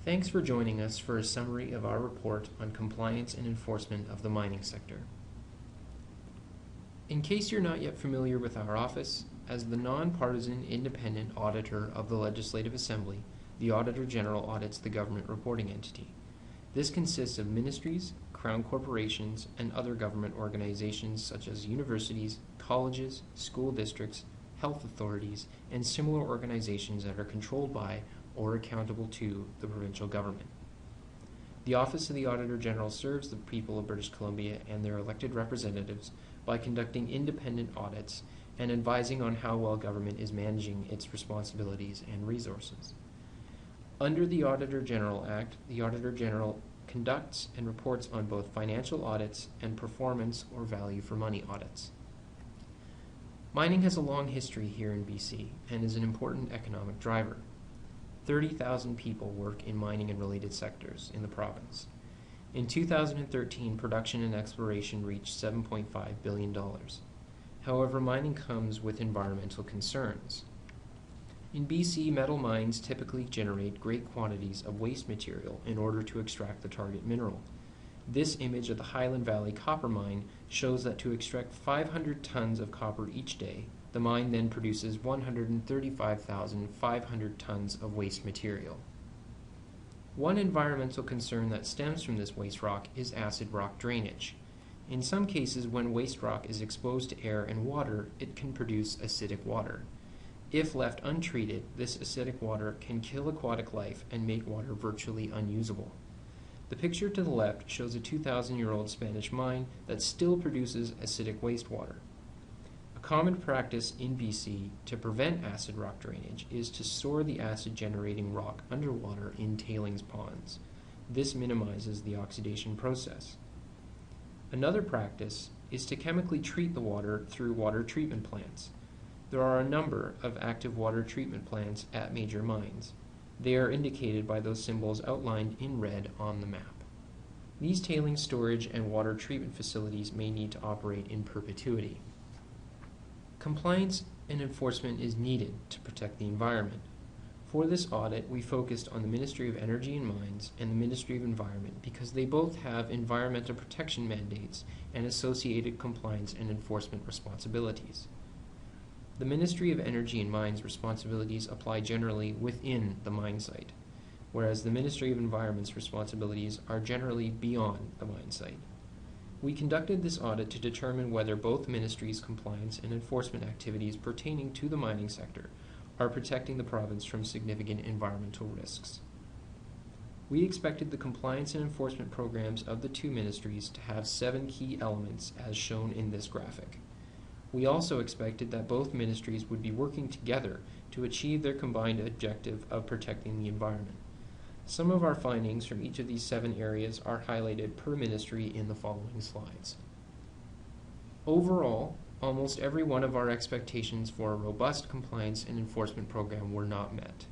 Thanks for joining us for a summary of our report on compliance and enforcement of the mining sector. In case you're not yet familiar with our office, as the nonpartisan independent auditor of the Legislative Assembly, the Auditor General audits the government reporting entity. This consists of ministries, crown corporations, and other government organizations such as universities, colleges, school districts, health authorities, and similar organizations that are controlled by or accountable to the provincial government. The Office of the Auditor General serves the people of British Columbia and their elected representatives by conducting independent audits and advising on how well government is managing its responsibilities and resources. Under the Auditor General Act, the Auditor General conducts and reports on both financial audits and performance or value for money audits. Mining has a long history here in BC and is an important economic driver. 30,000 people work in mining and related sectors in the province. In 2013, production and exploration reached $7.5 billion. However, mining comes with environmental concerns. In BC, metal mines typically generate great quantities of waste material in order to extract the target mineral. This image of the Highland Valley copper mine shows that to extract 500 tons of copper each day, the mine then produces 135,500 tons of waste material. One environmental concern that stems from this waste rock is acid rock drainage. In some cases, when waste rock is exposed to air and water, it can produce acidic water. If left untreated, this acidic water can kill aquatic life and make water virtually unusable. The picture to the left shows a 2,000-year-old Spanish mine that still produces acidic wastewater. A common practice in BC to prevent acid rock drainage is to store the acid-generating rock underwater in tailings ponds. This minimizes the oxidation process. Another practice is to chemically treat the water through water treatment plants. There are a number of active water treatment plants at major mines. They are indicated by those symbols outlined in red on the map. These tailings storage and water treatment facilities may need to operate in perpetuity. Compliance and enforcement is needed to protect the environment. For this audit, we focused on the Ministry of Energy and Mines and the Ministry of Environment because they both have environmental protection mandates and associated compliance and enforcement responsibilities. The Ministry of Energy and Mines responsibilities apply generally within the mine site, whereas the Ministry of Environment's responsibilities are generally beyond the mine site. We conducted this audit to determine whether both ministries' compliance and enforcement activities pertaining to the mining sector are protecting the province from significant environmental risks. We expected the compliance and enforcement programs of the two ministries to have 7 key elements as shown in this graphic. We also expected that both ministries would be working together to achieve their combined objective of protecting the environment. Some of our findings from each of these 7 areas are highlighted per ministry in the following slides. Overall, almost every one of our expectations for a robust compliance and enforcement program were not met.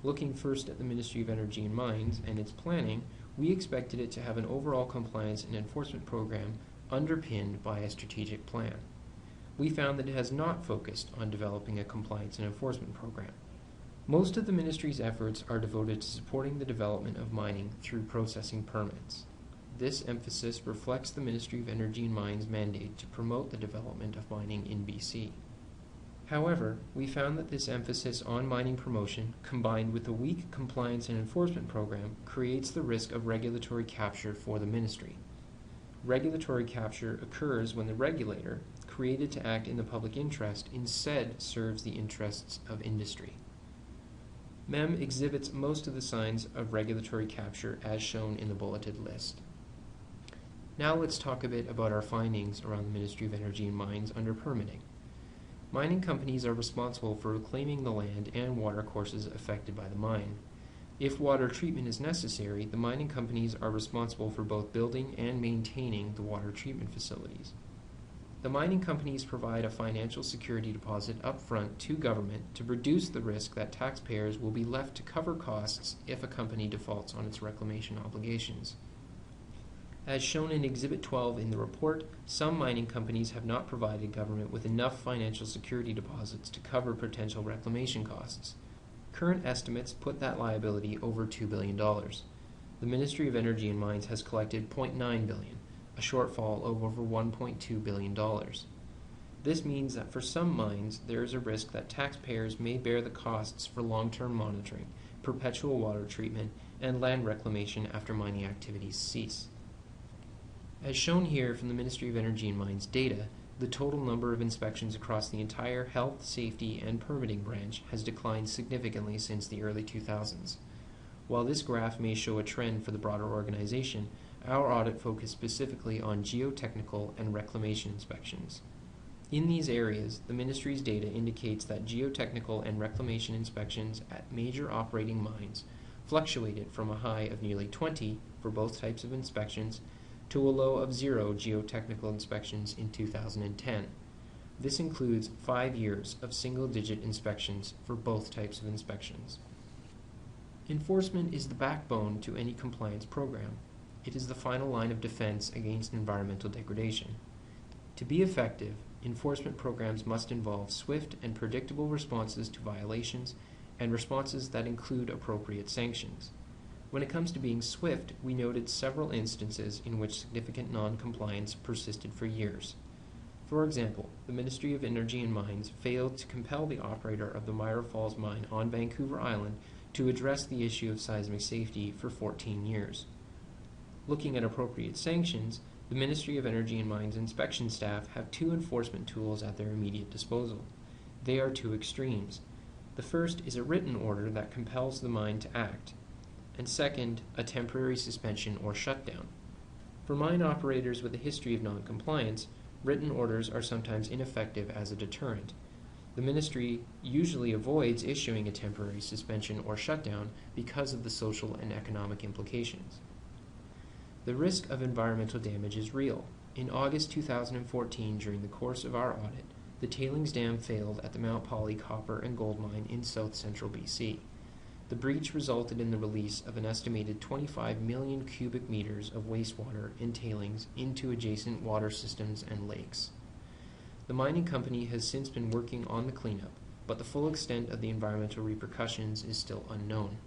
Looking first at the Ministry of Energy and Mines and its planning, we expected it to have an overall compliance and enforcement program underpinned by a strategic plan. We found that it has not focused on developing a compliance and enforcement program. Most of the ministry's efforts are devoted to supporting the development of mining through processing permits. This emphasis reflects the Ministry of Energy and Mines' mandate to promote the development of mining in BC. However, we found that this emphasis on mining promotion, combined with a weak compliance and enforcement program, creates the risk of regulatory capture for the ministry. Regulatory capture occurs when the regulator, created to act in the public interest, instead serves the interests of industry. MEM exhibits most of the signs of regulatory capture as shown in the bulleted list. Now let's talk a bit about our findings around the Ministry of Energy and Mines under permitting. Mining companies are responsible for reclaiming the land and water courses affected by the mine. If water treatment is necessary, the mining companies are responsible for both building and maintaining the water treatment facilities. The mining companies provide a financial security deposit up front to government to reduce the risk that taxpayers will be left to cover costs if a company defaults on its reclamation obligations. As shown in Exhibit 12 in the report, some mining companies have not provided government with enough financial security deposits to cover potential reclamation costs. Current estimates put that liability over $2 billion. The Ministry of Energy and Mines has collected $0.9 billion, a shortfall of over $1.2 billion. This means that for some mines, there is a risk that taxpayers may bear the costs for long-term monitoring, perpetual water treatment, and land reclamation after mining activities cease. As shown here from the Ministry of Energy and Mines data, the total number of inspections across the entire health, safety, and permitting branch has declined significantly since the early 2000s. While this graph may show a trend for the broader organization, our audit focused specifically on geotechnical and reclamation inspections. In these areas, the Ministry's data indicates that geotechnical and reclamation inspections at major operating mines fluctuated from a high of nearly 20 for both types of inspections to a low of 0 geotechnical inspections in 2010. This includes 5 years of single-digit inspections for both types of inspections. Enforcement is the backbone to any compliance program. It is the final line of defense against environmental degradation. To be effective, enforcement programs must involve swift and predictable responses to violations and responses that include appropriate sanctions. When it comes to being swift, we noted several instances in which significant non-compliance persisted for years. For example, the Ministry of Energy and Mines failed to compel the operator of the Myra Falls mine on Vancouver Island to address the issue of seismic safety for 14 years. Looking at appropriate sanctions, the Ministry of Energy and Mines inspection staff have 2 enforcement tools at their immediate disposal. They are 2 extremes. The first is a written order that compels the mine to act, and second, a temporary suspension or shutdown. For mine operators with a history of non-compliance, written orders are sometimes ineffective as a deterrent. The Ministry usually avoids issuing a temporary suspension or shutdown because of the social and economic implications. The risk of environmental damage is real. In August 2014, during the course of our audit, the tailings dam failed at the Mount Polley copper and gold mine in south-central BC. The breach resulted in the release of an estimated 25 million cubic meters of wastewater and tailings into adjacent water systems and lakes. The mining company has since been working on the cleanup, but the full extent of the environmental repercussions is still unknown.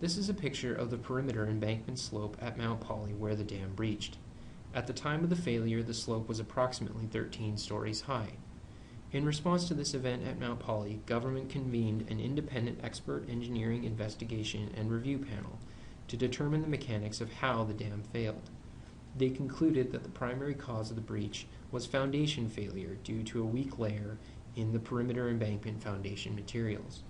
This is a picture of the perimeter embankment slope at Mount Polley where the dam breached. At the time of the failure, the slope was approximately 13 stories high. In response to this event at Mount Polley, government convened an independent expert engineering investigation and review panel to determine the mechanics of how the dam failed. They concluded that the primary cause of the breach was foundation failure due to a weak layer in the perimeter embankment foundation materials.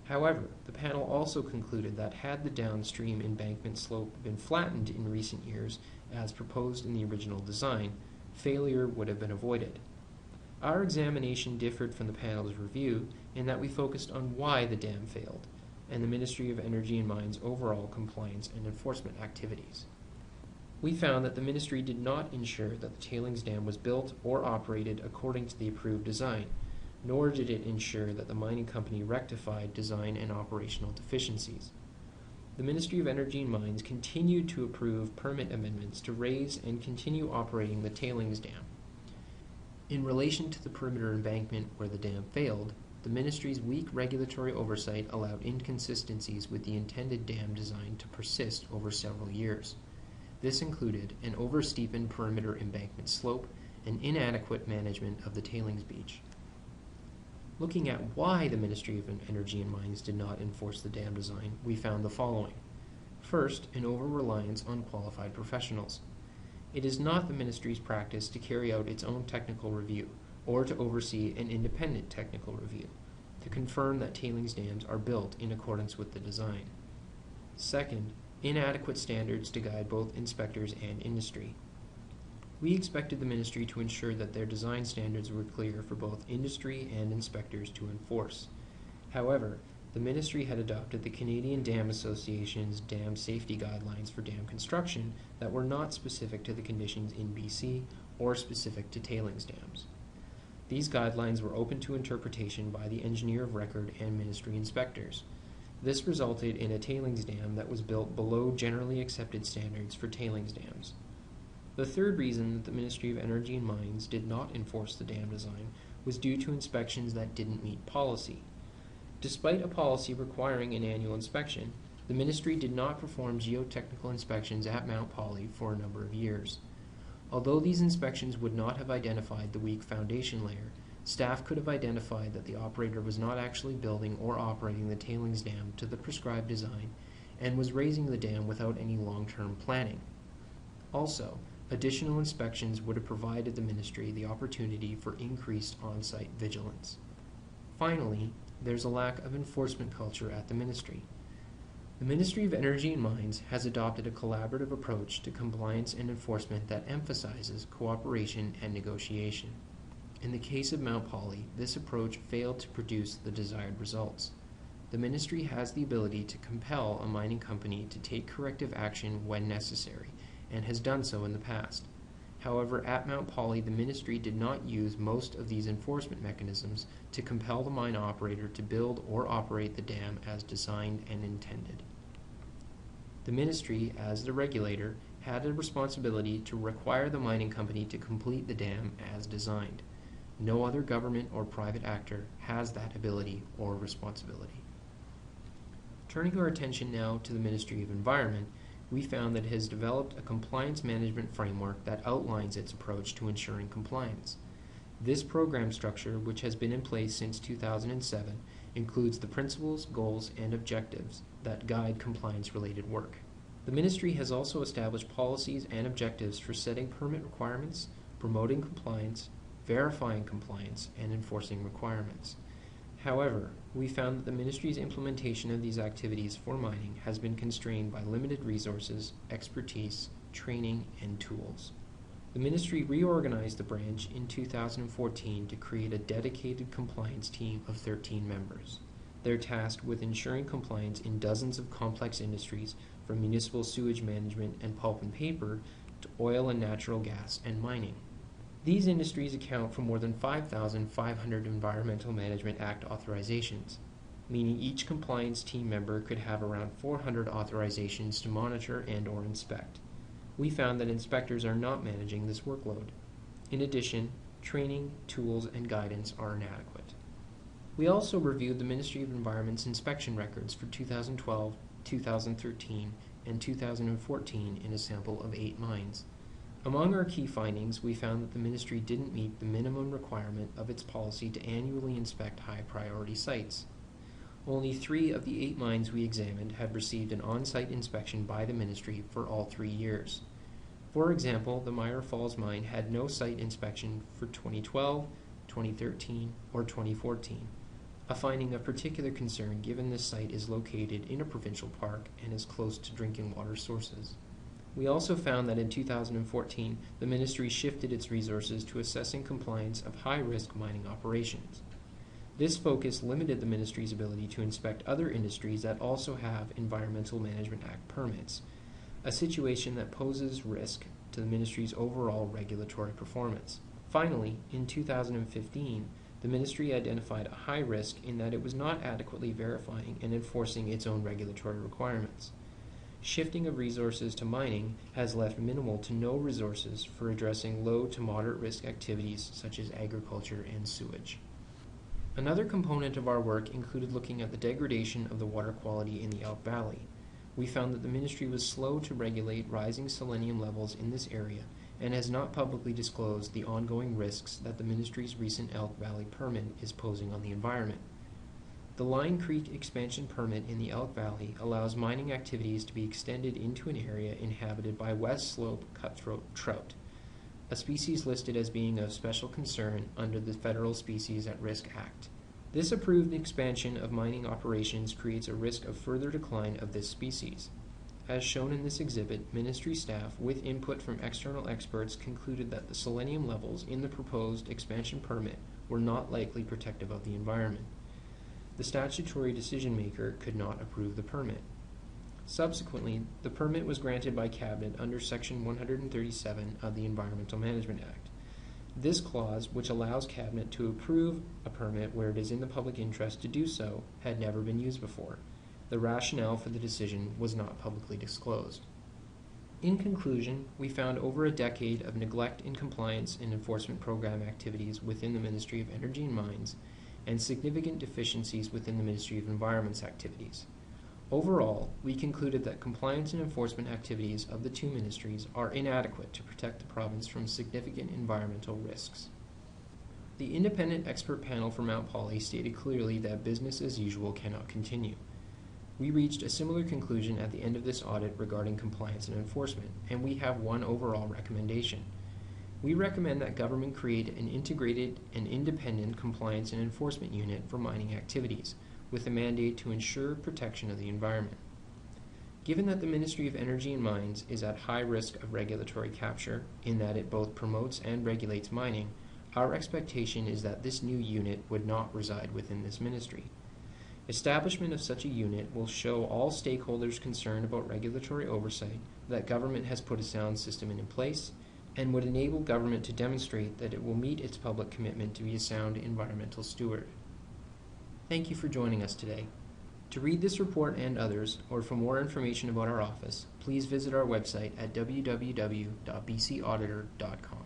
However, the panel also concluded that had the downstream embankment slope been flattened in recent years as proposed in the original design, failure would have been avoided. Our examination differed from the panel's review in that we focused on why the dam failed and the Ministry of Energy and Mines' overall compliance and enforcement activities. We found that the Ministry did not ensure that the tailings dam was built or operated according to the approved design, nor did it ensure that the mining company rectified design and operational deficiencies. The Ministry of Energy and Mines continued to approve permit amendments to raise and continue operating the tailings dam. In relation to the perimeter embankment where the dam failed, the Ministry's weak regulatory oversight allowed inconsistencies with the intended dam design to persist over several years. This included an oversteepened perimeter embankment slope and inadequate management of the tailings beach. Looking at why the Ministry of Energy and Mines did not enforce the dam design, we found the following. First, an over-reliance on qualified professionals. It is not the Ministry's practice to carry out its own technical review or to oversee an independent technical review to confirm that tailings dams are built in accordance with the design. Second, inadequate standards to guide both inspectors and industry. We expected the Ministry to ensure that their design standards were clear for both industry and inspectors to enforce. However, the Ministry had adopted the Canadian Dam Association's dam safety guidelines for dam construction that were not specific to the conditions in BC or specific to tailings dams. These guidelines were open to interpretation by the engineer of record and Ministry inspectors. This resulted in a tailings dam that was built below generally accepted standards for tailings dams. The third reason that the Ministry of Energy and Mines did not enforce the dam design was due to inspections that didn't meet policy. Despite a policy requiring an annual inspection, the Ministry did not perform geotechnical inspections at Mount Polley for a number of years. Although these inspections would not have identified the weak foundation layer, staff could have identified that the operator was not actually building or operating the tailings dam to the prescribed design and was raising the dam without any long-term planning. Also, additional inspections would have provided the Ministry the opportunity for increased on-site vigilance. Finally, there's a lack of enforcement culture at the Ministry. The Ministry of Energy and Mines has adopted a collaborative approach to compliance and enforcement that emphasizes cooperation and negotiation. In the case of Mount Polley, this approach failed to produce the desired results. The Ministry has the ability to compel a mining company to take corrective action when necessary, and has done so in the past. However, at Mount Polley, the Ministry did not use most of these enforcement mechanisms to compel the mine operator to build or operate the dam as designed and intended. The Ministry, as the regulator, had a responsibility to require the mining company to complete the dam as designed. No other government or private actor has that ability or responsibility. Turning our attention now to the Ministry of Environment, we found that it has developed a compliance management framework that outlines its approach to ensuring compliance. This program structure, which has been in place since 2007, includes the principles, goals, and objectives that guide compliance-related work. The Ministry has also established policies and objectives for setting permit requirements, promoting compliance, verifying compliance, and enforcing requirements. However, we found that the Ministry's implementation of these activities for mining has been constrained by limited resources, expertise, training, and tools. The Ministry reorganized the branch in 2014 to create a dedicated compliance team of 13 members. They're tasked with ensuring compliance in dozens of complex industries, from municipal sewage management and pulp and paper to oil and natural gas and mining. These industries account for more than 5,500 Environmental Management Act authorizations, meaning each compliance team member could have around 400 authorizations to monitor and/or inspect. We found that inspectors are not managing this workload. In addition, training, tools, and guidance are inadequate. We also reviewed the Ministry of Environment's inspection records for 2012, 2013, and 2014 in a sample of 8 mines. Among our key findings, we found that the Ministry didn't meet the minimum requirement of its policy to annually inspect high-priority sites. Only 3 of the 8 mines we examined had received an on-site inspection by the Ministry for all 3 years. For example, the Myra Falls mine had no site inspection for 2012, 2013, or 2014, a finding of particular concern given this site is located in a provincial park and is close to drinking water sources. We also found that in 2014, the Ministry shifted its resources to assessing compliance of high-risk mining operations. This focus limited the Ministry's ability to inspect other industries that also have Environmental Management Act permits, a situation that poses risk to the Ministry's overall regulatory performance. Finally, in 2015, the Ministry identified a high risk in that it was not adequately verifying and enforcing its own regulatory requirements. Shifting of resources to mining has left minimal to no resources for addressing low to moderate risk activities such as agriculture and sewage. Another component of our work included looking at the degradation of the water quality in the Elk Valley. We found that the Ministry was slow to regulate rising selenium levels in this area and has not publicly disclosed the ongoing risks that the Ministry's recent Elk Valley permit is posing on the environment. The Line Creek expansion permit in the Elk Valley allows mining activities to be extended into an area inhabited by West Slope cutthroat trout, a species listed as being of special concern under the Federal Species at Risk Act. This approved expansion of mining operations creates a risk of further decline of this species. As shown in this exhibit, Ministry staff, with input from external experts, concluded that the selenium levels in the proposed expansion permit were not likely protective of the environment. The statutory decision-maker could not approve the permit. Subsequently, the permit was granted by Cabinet under Section 137 of the Environmental Management Act. This clause, which allows Cabinet to approve a permit where it is in the public interest to do so, had never been used before. The rationale for the decision was not publicly disclosed. In conclusion, we found over a decade of neglect in compliance and enforcement program activities within the Ministry of Energy and Mines, and significant deficiencies within the Ministry of Environment's activities. Overall, we concluded that compliance and enforcement activities of the two ministries are inadequate to protect the province from significant environmental risks. The independent expert panel for Mount Polley stated clearly that business as usual cannot continue. We reached a similar conclusion at the end of this audit regarding compliance and enforcement, and we have one overall recommendation. We recommend that government create an integrated and independent compliance and enforcement unit for mining activities, with a mandate to ensure protection of the environment. Given that the Ministry of Energy and Mines is at high risk of regulatory capture, in that it both promotes and regulates mining, our expectation is that this new unit would not reside within this ministry. Establishment of such a unit will show all stakeholders concerned about regulatory oversight that government has put a sound system in place, and would enable government to demonstrate that it will meet its public commitment to be a sound environmental steward. Thank you for joining us today. To read this report and others, or for more information about our office, please visit our website at www.bcauditor.com.